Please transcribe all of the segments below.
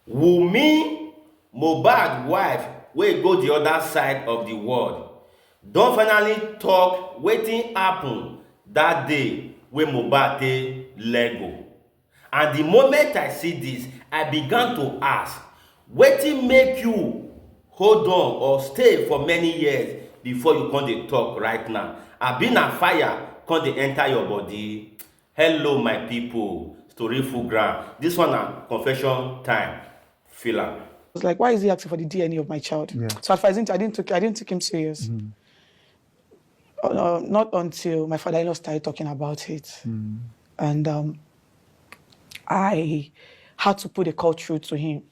Wunmi, mohbad wife wey go the other side of the world don finally talk wetin happen that day wey mohbad take leg go. And the moment I see this, I began to ask, wetin make you hold on or stay for many years before you come dey talk right now? Abi na fire come dey enter your body? Hello my people, story full ground. This one na confession time. Feel am. Was like, why is he asking for the DNA of my child? Yeah. So at first, I didn't take him serious. Not until my father-in-law started talking about it. And I had to put a call through to him.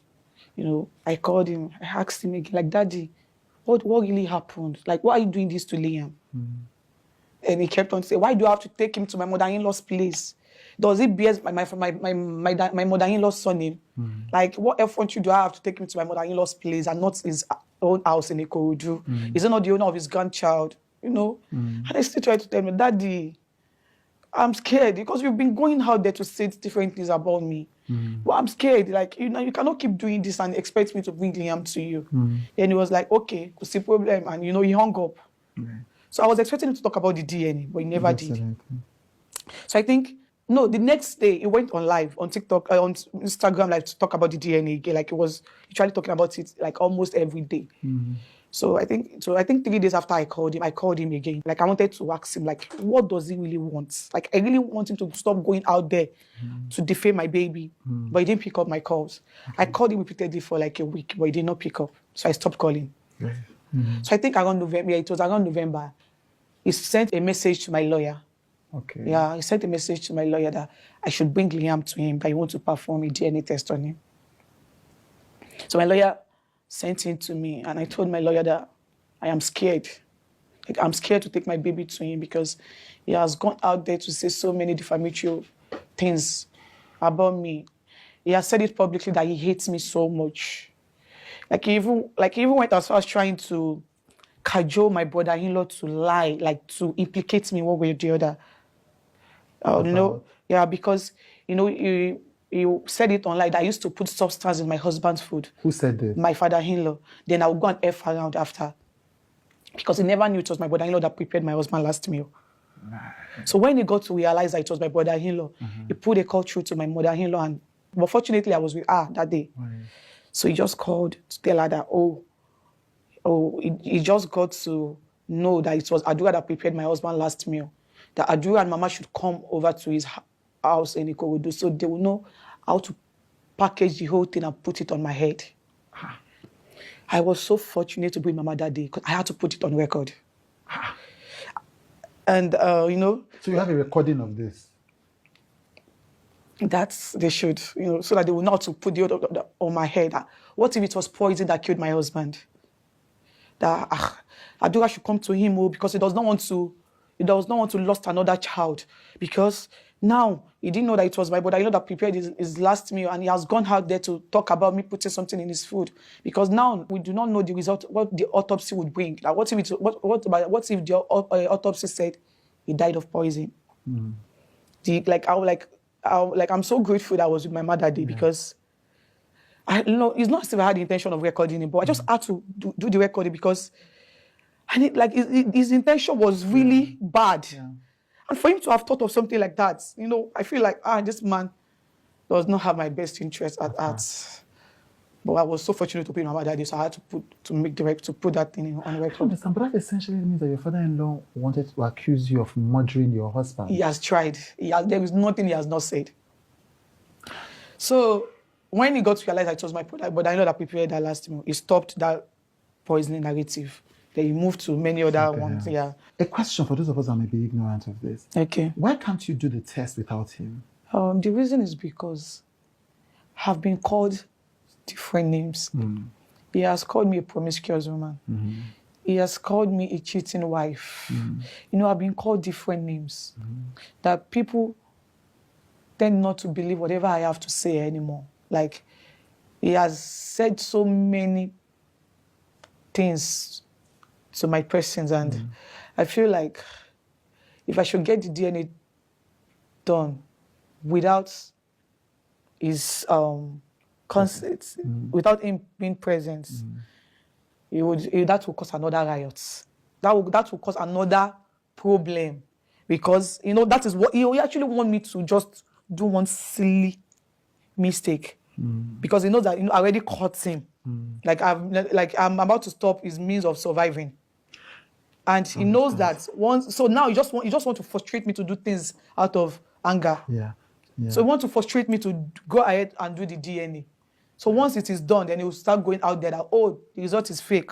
You know, I called him, I asked him again, like, Daddy, what really happened? Like, why are you doing this to Liam? And he kept on saying, why do I have to take him to my mother-in-law's place? Does it bear my mother-in-law's surname? Like, what effort do I have to take him to my mother-in-law's place and not his own house in Ikorodu? Is he not the owner of his grandchild? You know? And I still try to tell me, Daddy, I'm scared because you've been going out there to say different things about me. But I'm scared. Like, you know, you cannot keep doing this and expect me to bring Liam to you. And he was like, okay, what's the problem? And, you know, he hung up. So I was expecting him to talk about the DNA, but he never did. So I think, no, the next day he went on live on TikTok, on Instagram, like to talk about the DNA again. Like he was literally talking about it like almost every day. So I think 3 days after I called him again. Like I wanted to ask him, like, what does he really want? Like I really want him to stop going out there to defame my baby. But he didn't pick up my calls. I called him repeatedly for like a week, but he did not pick up. So I stopped calling. So I think around November, it was around November, he sent a message to my lawyer. Okay. Yeah, he sent a message to my lawyer that I should bring Liam to him, that he want to perform a DNA test on him. So my lawyer sent him to me, and I told my lawyer that I am scared. Like, I'm scared to take my baby to him because he has gone out there to say so many defamatory things about me. He has said it publicly that he hates me so much. Like he even went as far as trying to cajole my brother-in-law to lie, like to implicate me one way or the other. You know, yeah, because you know he said it online that I used to put substance in my husband's food. Who said this? My father-in-law. Then I would go and F around after. Because he never knew it was my brother-in-law that prepared my husband's last meal. So when he got to realize that it was my brother-in-law, he put a call through to my mother-in-law. But fortunately, I was with her that day. So he just called to tell her that, he just got to know that it was Adura that prepared my husband's last meal. That Adura and Mama should come over to his house in Ikorodu so they will know how to package the whole thing and put it on my head. I was so fortunate to be with Mama that day because I had to put it on record. And, you know... So you have a recording of this? They should, you know, so that they will know how to put the other on my head. What if it was poison that killed my husband? That Adura should come to him because he does not want to lose another child. Because now he didn't know that it was my brother-in-law that prepared his last meal, and he has gone out there to talk about me putting something in his food. Because now we do not know the result, what the autopsy would bring. Like what if the autopsy said he died of poison? I'm so grateful that I was with my mother that day because it's not as if I had the intention of recording him, but I just had to do the recording because his intention was really bad. And for him to have thought of something like that, you know, I feel like, this man does not have my best interest at heart. But I was so fortunate to be my mother that day, so I had to put that thing on record. But that essentially means that your father-in-law wanted to accuse you of murdering your husband. He has tried. There is nothing he has not said. So when he got to realize it was my brother-in-law that prepared that last meal, he stopped that poisoning narrative. Then he moved to many other ones. Yeah. A question for those of us that may be ignorant of this. Okay. Why can't you do the test without him? The reason is because I've been called different names. He has called me a promiscuous woman. He has called me a cheating wife. You know, I've been called different names that people tend not to believe whatever I have to say anymore. Like, he has said so many things to my persons, and I feel like if I should get the DNA done without his concert without him being present, that will cause another riot. That will cause another problem, because that is what he actually want me to just do one silly mistake, because he knows that I already caught him. Like I'm about to stop his means of surviving, and he knows that once. So now he just want to frustrate me to do things out of anger. Yeah. So he want to frustrate me to go ahead and do the DNA. So once it is done, then he will start going out there that, oh, the result is fake.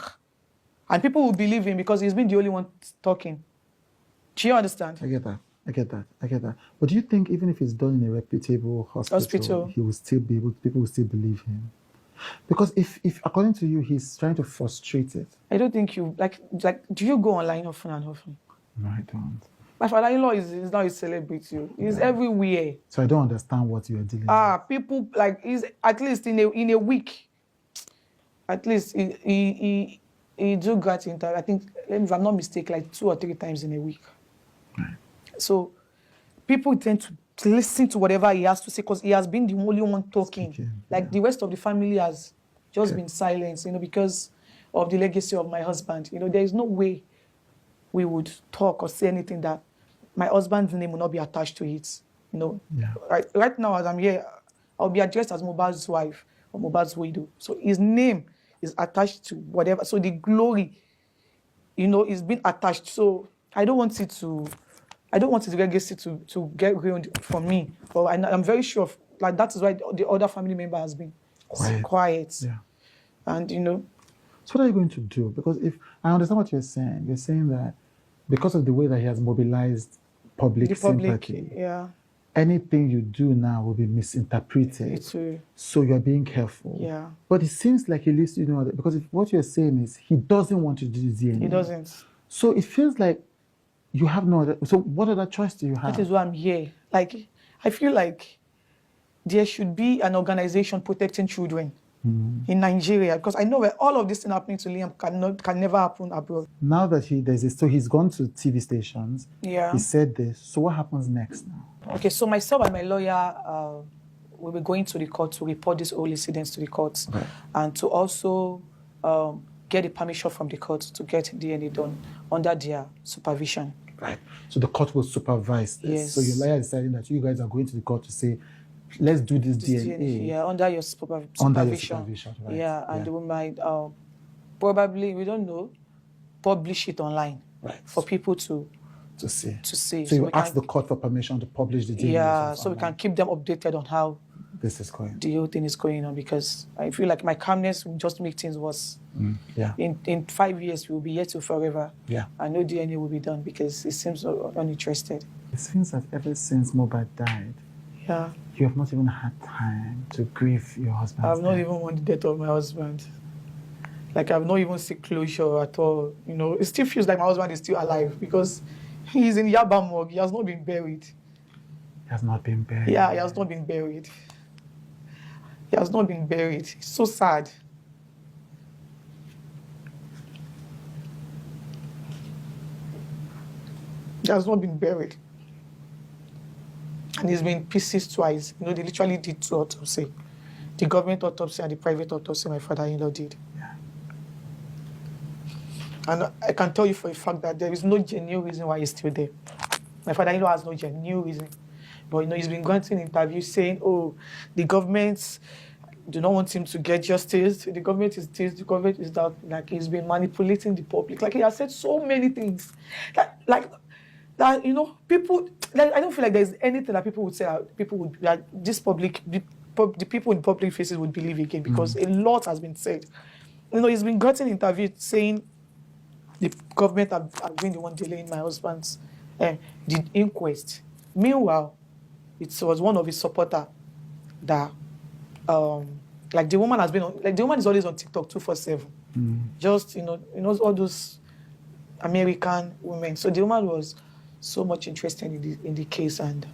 And people will believe him because he's been the only one talking. Do you understand? I get that. But do you think even if it's done in a reputable hospital, he will still be able, people will still believe him? Because if according to you, he's trying to frustrate it. I don't think you, like, do you go online often and often? No, I don't. My father-in-law is now a celebrity. He's everywhere. So I don't understand what you're dealing with. People, like, he's at least in a week. At least he do great interview. I think, if I'm not mistaken, like 2 or 3 times in a week. Right. So people tend to listen to whatever he has to say because he has been the only one talking. The rest of the family has just been silent, because of the legacy of my husband. There is no way we would talk or say anything that my husband's name will not be attached to it. Right now as I'm here, I'll be addressed as Mohbad's wife or Mohbad's widow. So his name is attached to whatever. So the glory, is being attached. So I don't want his legacy to get ruined from me. But I'm very sure that is why the other family member has been quiet. Yeah. And So what are you going to do? Because if I understand what you're saying that because of the way that he has mobilized public sympathy, anything you do now will be misinterpreted. So you're being careful. Yeah. But it seems like he leaves because if what you're saying is he doesn't want to do the DNA. He doesn't. So it feels like you have no other. So what other choice do you have? That is why I'm here. Like, I feel like there should be an organization protecting children in Nigeria, because I know where all of this thing happening to Liam can never happen abroad. Now that he's gone to TV stations. Yeah. He said this. So what happens next now? Okay, so myself and my lawyer will be going to the court to report this whole incidents to the court, and to also get the permission from the court to get DNA done under their supervision. Right. So the court will supervise this. Yes. So your lawyer is deciding that you guys are going to the court to say, let's do this DNA. Yeah, under your supervision. Under your supervision, right. Yeah, and we might probably, we don't know, publish it online for people to see. So you ask the court for permission to publish the DNA. Yeah, so we can keep them updated on how this is going. The whole thing is going on, because I feel like my calmness will just make things worse. Yeah. In 5 years, we'll be here till forever. Yeah. I know DNA will be done because it seems uninterested. It seems that ever since mohbad died, you have not even had time to grieve your husband. I've not even won the death of my husband. Like, I've not even seen closure at all. It still feels like my husband is still alive because he's in Yaba morgue. He has not been buried. He has not been buried. Yeah, he has not been buried. He has not been buried. It's so sad. He has not been buried. And he's been in pieces twice. They literally did 2 autopsies. The government autopsy and the private autopsy my father-in-law did. Yeah. And I can tell you for a fact that there is no genuine reason why he's still there. My father-in-law has no genuine reason. But, he's been granting interviews saying, oh, the government do not want him to get justice. The government is this, the government is that. Like, he's been manipulating the public. Like, he has said so many things. That people, I don't feel like there's anything that people would say, the people in public faces would believe again, because a lot has been said. He's been granting interviews saying the government have been the one delaying my husband's the inquest. Meanwhile, it was one of his supporters that, the woman has been on, the woman is always on TikTok 247. Just, all those American women. So the woman was so much interested in the case, and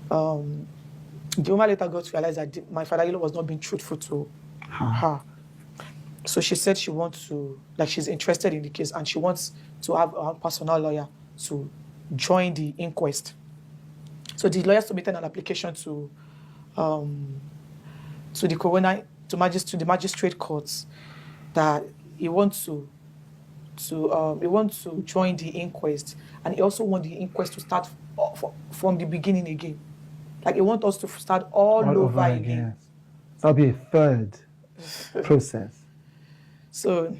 the woman later got to realize that my father-in-law was not being truthful to her. So she said she wants to, she's interested in the case, and she wants to have a personal lawyer to join the inquest. So the lawyer submitted an application to the coroner to the magistrate courts that he wants to join the inquest, and he also wants the inquest to start from the beginning again. Like he wants us to start all over again. So that'll be a third process. So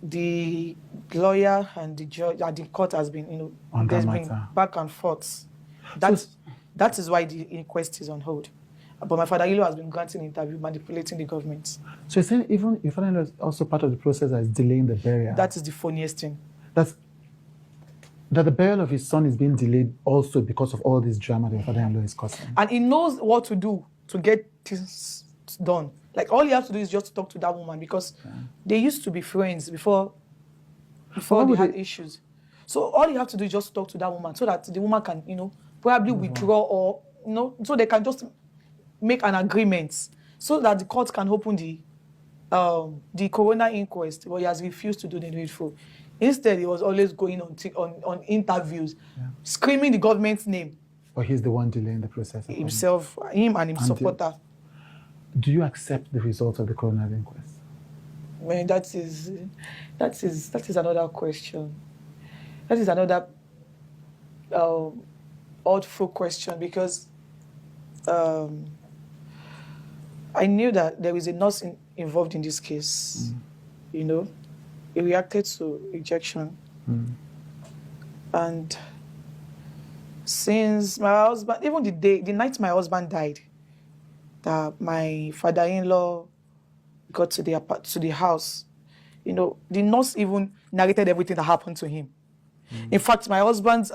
the lawyer and the judge and the court has been, there's been back and forth. That is why the inquest is on hold. But my father-in-law has been granting interview, manipulating the government. So you're saying even your father-in-law is also part of the process that is delaying the burial? That is the funniest thing. That the burial of his son is being delayed also because of all this drama that your father-in-law is causing. And he knows what to do to get things done. Like all you have to do is just talk to that woman, because they used to be friends before they had issues. So all you have to do is just talk to that woman so that the woman can, probably withdraw or, so they can just make an agreement so that the court can open the coroner inquest. But he has refused to do the needful. Instead, he was always going on interviews, screaming the government's name. But he's the one delaying the process. Himself, him and his supporter. Do you accept the results of the coroner inquest? Man, that is another question. That is another oddful question, because I knew that there is a nurse involved in this case. He reacted to ejection. And since my husband, even the night my husband died, that my father-in-law got to the house, the nurse even narrated everything that happened to him. In fact, my husband's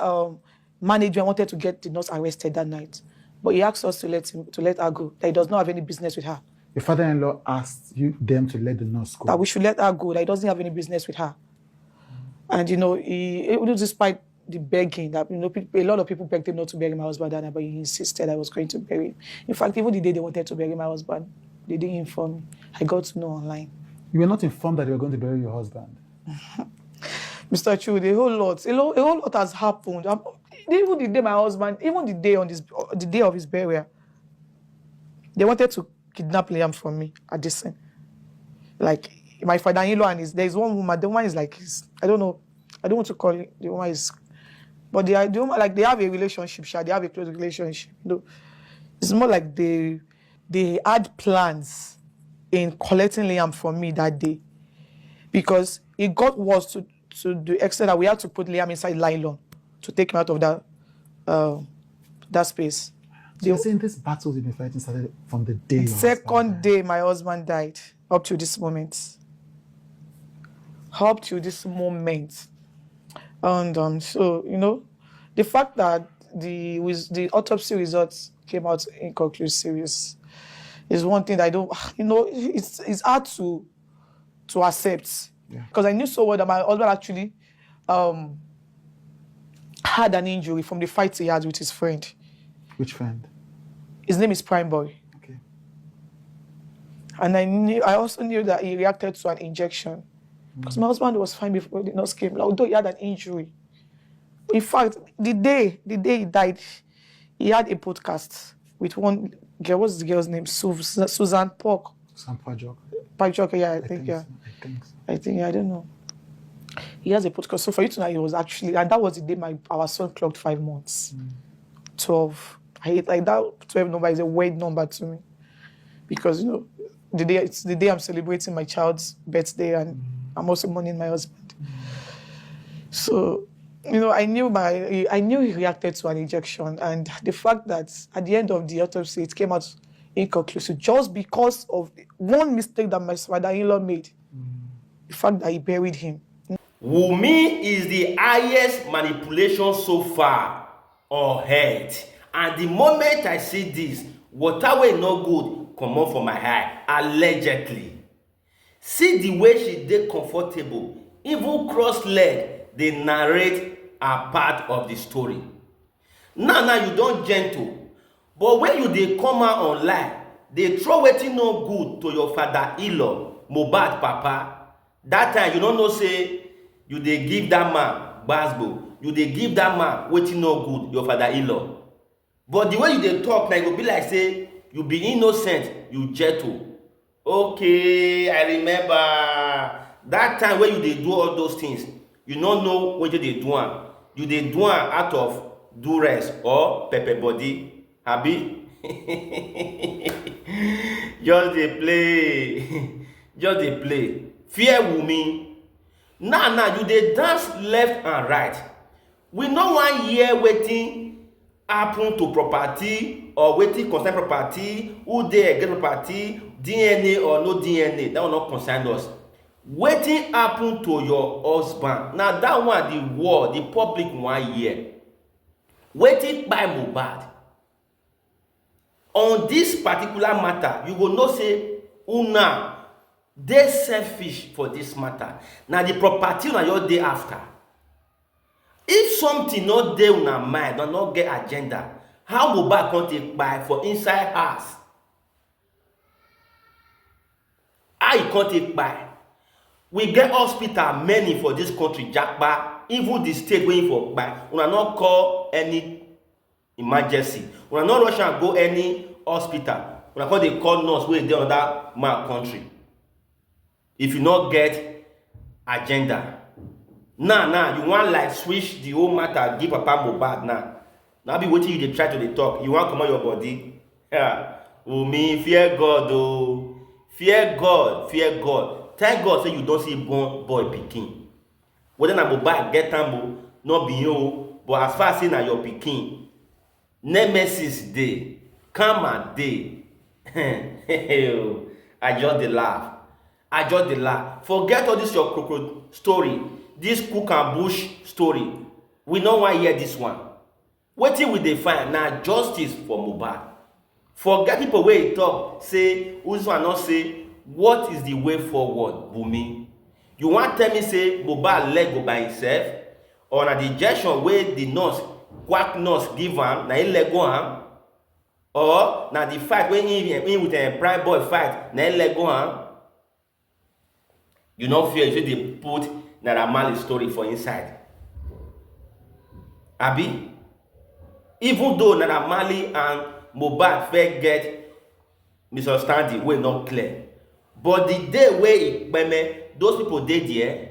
manager wanted to get the nurse arrested that night, but he asked us to let her go, that he does not have any business with her. Your father-in-law asked them to let the nurse go? That we should let her go, that he doesn't have any business with her. And, he despite the begging, that, a lot of people begged him not to bury my husband that night, but he insisted I was going to bury him. In fact, even the day they wanted to bury my husband, they didn't inform me. I got to know online. You were not informed that you were going to bury your husband? Mr. Chu, a whole lot has happened. Even the day my husband, even the day of his burial, they wanted to kidnap Liam from me at this scene. Like, my father-in-law and there's one woman, the woman is like, I don't know, I don't want to call it, the woman is, but they have a relationship, they have a close relationship. It's more like they had plans in collecting Liam from me that day, because it got worse to the extent that we had to put Liam inside nylon to take him out of that space. So you're saying this battle you've been fighting started from the day second day my husband died up to this moment. And so, the fact that the autopsy results came out inconclusive is one thing that I don't, it's hard to accept. Because I knew so well that my husband actually had an injury from the fight he had with his friend. Which friend? His name is Prime Boy. Okay. And I also knew that he reacted to an injection. Because my husband was fine before the nurse came, although he had an injury. In fact, the day he died, he had a podcast with one girl. What's the girl's name? Susan Pok. Susan Pajok. Pajok, yeah, I think, I don't know. He has a podcast. So for you to know, he was actually, and that was the day our son clocked 5 months. 12. I hate that 12 number is a weird number to me. Because, it's the day I'm celebrating my child's birthday, and I'm also mourning my husband. So, I knew he reacted to an injection, and the fact that at the end of the autopsy it came out inconclusive just because of one mistake that my father-in-law made. The fact that he buried him. Wunmi is the highest manipulation so far on earth. And the moment I see this, water wey no good comot for my eye, allegedly. See the way she dey comfortable, even cross leg, dey narrate her part of the story. Now you don gentle, but when you dey come out online, dey throw wetin no good to your father-in-law, mohbad papa. That time you no know say you dey give that man gbasgbo, you dey give that man wetin no good, your father-in-law. But the way you dey talk, na e go be like say you be innocent, you gentle. Okay, I remember that time when you dey do all those things, you no know wetin dey do am. You dey do am out of duress or pepper body, abi? Just dey play, just dey play. Fear Wunmi. Now you dey dance left and right. We no wan hear wetin happen to property or wetin concern property, who dey get property, DNA or no DNA, that one no concern us. Wetin happen to your husband, na that one the world, the public wan hear. Wetin kpai Mohbad? On this particular matter, you go know say una dey selfish for this matter. Na the property una just dey after. If something no dey una mind or no get agenda, how Mohbad come take kpai for inside house? How e come take kpai? We get hospital many for this country, japa, even the state wey for kpai. Una no call any emergency. Una no rush am go any hospital. Una come dey call nurse wey dey under man country. If you no get agenda. Now you wan like switch the whole matter give Papa Mohbad now. Now be wetin you dey try to dey talk. You wan comot your body? Yeah. Wunmi, fear God o. Fear God, fear God. Thank God say you don see born boy pikin. Whether na Mohbad get am o, no be you o, but as far as say na your pikin, nemesis dey, karma dey. I just dey laugh. I just dey laugh. Forget all this your crocodile story, this cook and bush story. We no wan hear this one. Wetin we dey find na justice for Mohbad. Forget people wey talk say this one not say what is the way forward, Wunmi. You wan tell me say Mohbad leg go by himself, or na the injection wey the nurse, quack nurse give am, na him leg go am, or na the fight wey him with a prime boy fight, na him leg go am? You no fear you say dey put Naira Marley story for inside, abi? Even though Naira Marley and Mohbad first get misunderstanding wey not clear, but the day wey e kpeme, those people dey there,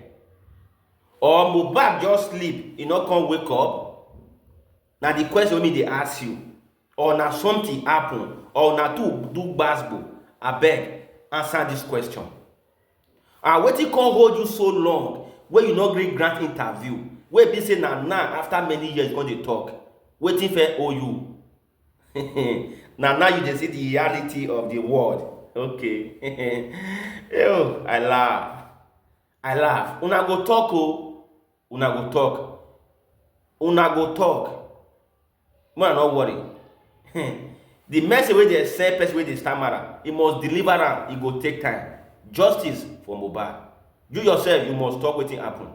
or Mohbad just sleep, e no come wake up. Na the question wey me dey ask you, or na something happen, or na to do gbasgbo. Abeg, answer this question. And wetin come hold you so long wey you no gree grant interview, wey be say na now after many years you come dey talk? Wetin fair owe you? Now you dey see the reality of the world. Okay. Yo, I laugh. Una go talk o. Una go talk. Man, no worry. The message wey dey send person wey dey stammer, he must deliver am. E go take time. Justice for Mohbad. You yourself, you must talk wetin happen.